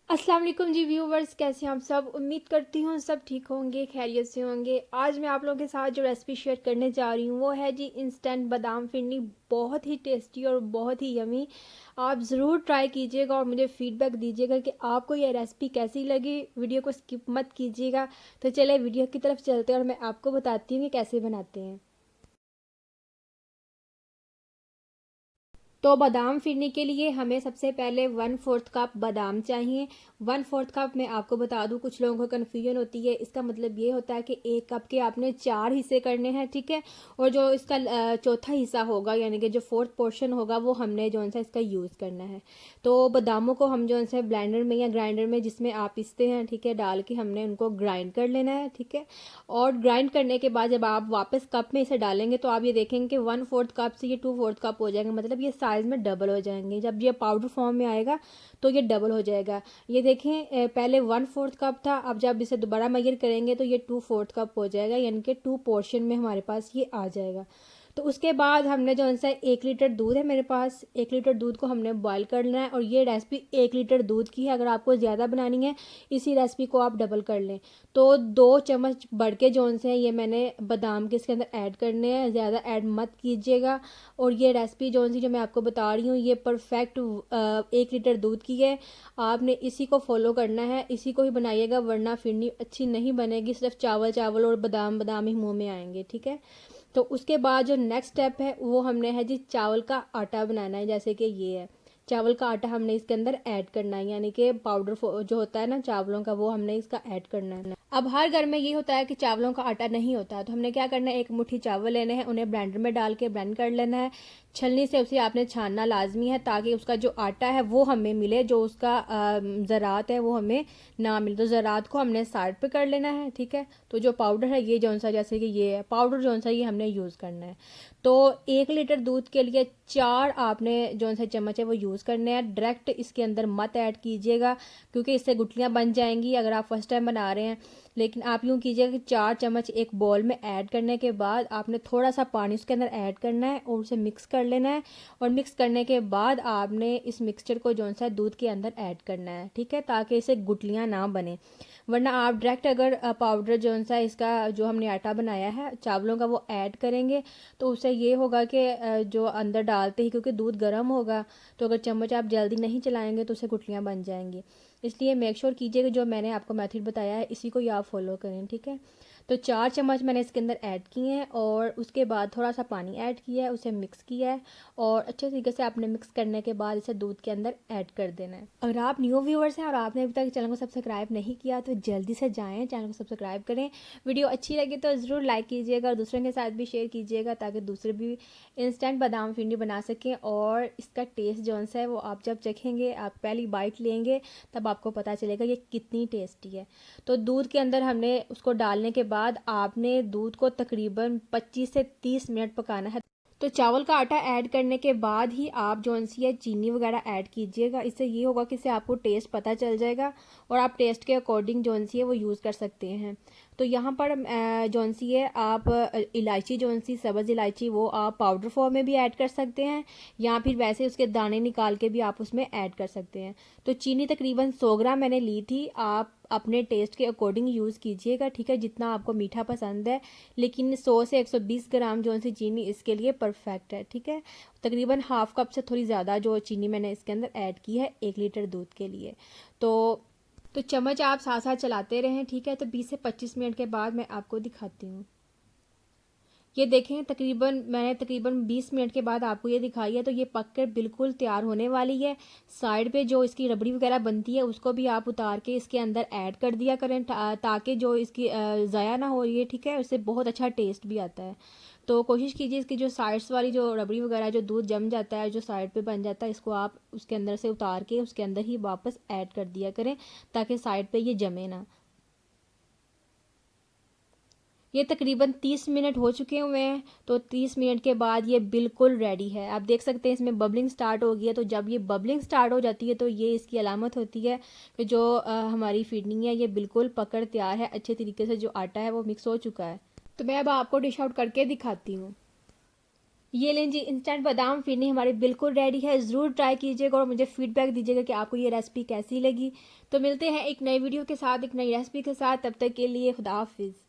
अस्सलाम वालेकुम जी व्यूवर्स, कैसे हैं आप सब। उम्मीद करती हूँ सब ठीक होंगे, खैरियत से होंगे। आज मैं आप लोगों के साथ जो रेसिपी शेयर करने जा रही हूँ वो है जी इंस्टेंट बादाम फिरनी। बहुत ही टेस्टी और बहुत ही यमी। आप ज़रूर ट्राई कीजिएगा और मुझे फ़ीडबैक दीजिएगा कि आपको ये रेसिपी कैसी लगी। वीडियो को स्किप मत कीजिएगा। तो चले वीडियो की तरफ चलते हैं और मैं आपको बताती हूँ कि कैसे बनाते हैं। तो बादाम फिरने के लिए हमें सबसे पहले 1/4 कप बादाम चाहिए। 1/4 कप मैं आपको बता दूं, कुछ लोगों को कन्फ्यूजन होती है। इसका मतलब ये होता है कि 1 कप के आपने 4 हिस्से करने हैं, ठीक है। और जो इसका चौथा हिस्सा होगा यानी कि जो फोर्थ पोर्शन होगा वो हमने जो सा इसका यूज़ करना है। तो बादामों को हम जो सा ब्लेंडर में या ग्राइंडर में जिसमें आप पीसते हैं, ठीक है, डाल के हमने उनको ग्राइंड कर लेना है, ठीक है। और ग्राइंड करने के बाद जब आप वापस कप में इसे डालेंगे तो आप ये देखेंगे कि 1/4 कप से ये 2/4 कप हो जाएंगे, मतलब ये साइज़ में डबल हो जाएंगे। जब ये पाउडर फॉर्म में आएगा तो ये डबल हो जाएगा। ये देखें, पहले 1/4 कप था, अब जब इसे दोबारा मेजर करेंगे तो ये 2/4 कप हो जाएगा, यानी कि 2 पोर्शन में हमारे पास ये आ जाएगा। तो उसके बाद हमने जो सा 1 लीटर दूध है मेरे पास, 1 लीटर दूध को हमने बॉईल करना है। और ये रेसिपी 1 लीटर दूध की है, अगर आपको ज़्यादा बनानी है इसी रेसिपी को आप डबल कर लें। तो 2 चम्मच बढ़ के जो से हैं ये मैंने बादाम के इसके अंदर ऐड करने हैं, ज़्यादा ऐड मत कीजिएगा। और ये रेसिपी जो मैं आपको बता रही हूँ ये परफेक्ट 1 लीटर दूध की है। आपने इसी को फॉलो करना है, इसी को ही बनाइएगा, वरना फिरनी अच्छी नहीं बनेगी। सिर्फ चावल चावल और बादाम बादाम ही मुंह में आएंगे, ठीक है। तो उसके बाद जो नेक्स्ट स्टेप है वो हमने है जी चावल का आटा बनाना है। जैसे कि ये है, चावल का आटा हमने इसके अंदर ऐड करना है, यानी कि पाउडर जो होता है ना चावलों का, वो हमने इसका ऐड करना है। अब हर घर में ये होता है कि चावलों का आटा नहीं होता है, तो हमने क्या करना है, एक मुट्ठी चावल लेने हैं, उन्हें ब्लेंडर में डाल के ब्लेंड कर लेना है। छलनी से उसे आपने छानना लाजमी है ताकि उसका जो आटा है वो हमें मिले, जो उसका ज़रात है वो हमें ना मिले। तो ज़रात को हमने साइड पे कर लेना है, ठीक है। तो जो पाउडर है ये जौन सा, जैसे कि ये है पाउडर जौन सा, ये हमने यूज़ करना है। तो 1 लीटर दूध के लिए 4 आपने जौन सा चम्मच है वो यूज़ करने हैं। डायरेक्ट इसके अंदर मत ऐड कीजिएगा क्योंकि इससे गुठलियाँ बन जाएंगी अगर आप फर्स्ट टाइम बना रहे हैं। लेकिन आप यूँ कीजिएगा कि 4 चम्मच एक बॉल में ऐड करने के बाद आपने थोड़ा सा पानी उसके अंदर ऐड करना है और उसे मिक्स कर लेना है। और मिक्स करने के बाद आपने इस मिक्सचर को जौन सा दूध के अंदर ऐड करना है, ठीक है, ताकि इसे गुठलियाँ ना बने। वरना आप डायरेक्ट अगर पाउडर जौन सा इसका जो हमने आटा बनाया है चावलों का वो ऐड करेंगे तो उससे ये होगा कि जो अंदर डालते ही, क्योंकि दूध गर्म होगा, तो अगर चम्मच आप जल्दी नहीं चलाएंगे तो उससे गुठलियाँ बन जाएंगी। इसलिए मेक श्योर कीजिए कि जो मैंने आपको मेथड बताया है इसी को ही आप फॉलो करें, ठीक है। तो 4 चम्मच मैंने इसके अंदर ऐड किए हैं और उसके बाद थोड़ा सा पानी ऐड किया है, उसे मिक्स किया है। और अच्छे तरीके से आपने मिक्स करने के बाद इसे दूध के अंदर ऐड कर देना है। अगर आप न्यू व्यूअर्स हैं और आपने अभी तक चैनल को सब्सक्राइब नहीं किया तो जल्दी से जाएँ, चैनल को सब्सक्राइब करें। वीडियो अच्छी लगी तो ज़रूर लाइक कीजिएगा और दूसरों के साथ भी शेयर कीजिएगा ताकि दूसरे भी इंस्टेंट बादाम फिरनी बना सकें। और इसका टेस्ट जौन सा है वो आप जब चखेंगे, आप पहली बाइट लेंगे तब आपको पता चलेगा ये कितनी टेस्टी है। तो दूध के अंदर हमने उसको डालने के बाद आपने दूध को तकरीबन 25 से 30 मिनट पकाना है। तो चावल का आटा ऐड करने के बाद ही आप जौन सी है चीनी वगैरह ऐड कीजिएगा। इससे ये होगा कि इससे आपको टेस्ट पता चल जाएगा और आप टेस्ट के अकॉर्डिंग जौन सी है वो यूज़ कर सकते हैं। तो यहाँ पर जौन सी है आप इलायची जौन सी सब्ज़ इलायची वो आप पाउडर फॉर्म में भी ऐड कर सकते हैं या फिर वैसे उसके दाने निकाल के भी आप उसमें ऐड कर सकते हैं। तो चीनी तकरीबन 100 ग्राम मैंने ली थी, आप अपने टेस्ट के अकॉर्डिंग यूज़ कीजिएगा, ठीक है, जितना आपको मीठा पसंद है। लेकिन 100 से 120 ग्राम जो सी चीनी इसके लिए परफेक्ट है, ठीक है। तकरीबन हाफ कप से थोड़ी ज़्यादा जो चीनी मैंने इसके अंदर ऐड की है 1 लीटर दूध के लिए। तो चम्मच आप साथ साथ चलाते रहें, ठीक है। तो 20 से 25 मिनट के बाद मैं आपको दिखाती हूँ। ये देखें, मैंने तकरीबन 20 मिनट के बाद आपको ये दिखाई है, तो ये पक कर बिल्कुल तैयार होने वाली है। साइड पे जो इसकी रबड़ी वगैरह बनती है उसको भी आप उतार के इसके अंदर ऐड कर दिया करें ताकि जो इसकी ज़ाया ना हो ये, ठीक है, उससे बहुत अच्छा टेस्ट भी आता है। तो कोशिश कीजिए इसकी जो साइड्स वाली जो रबड़ी वगैरह जो दूध जम जाता है, जो साइड पे बन जाता है, इसको आप उसके अंदर से उतार के उसके अंदर ही वापस ऐड कर दिया करें ताकि साइड पे ये जमे ना। ये तकरीबन 30 मिनट हो चुके हुए हैं। तो 30 मिनट के बाद ये बिल्कुल रेडी है, आप देख सकते हैं इसमें बबलिंग स्टार्ट हो गई है। तो जब ये बबलिंग स्टार्ट हो जाती है तो ये इसकी अलामत होती है कि जो हमारी फीडनिंग है ये बिल्कुल पकड़ तैयार है, अच्छे तरीके से जो आटा है वो मिक्स हो चुका है। तो मैं अब आपको डिश आउट करके दिखाती हूँ। ये लें जी, इंस्टेंट बादाम फिरनी हमारी बिल्कुल रेडी है। ज़रूर ट्राई कीजिएगा और मुझे फीडबैक दीजिएगा कि आपको ये रेसिपी कैसी लगी। तो मिलते हैं एक नई वीडियो के साथ, एक नई रेसिपी के साथ। तब तक के लिए खुदा हाफिज़।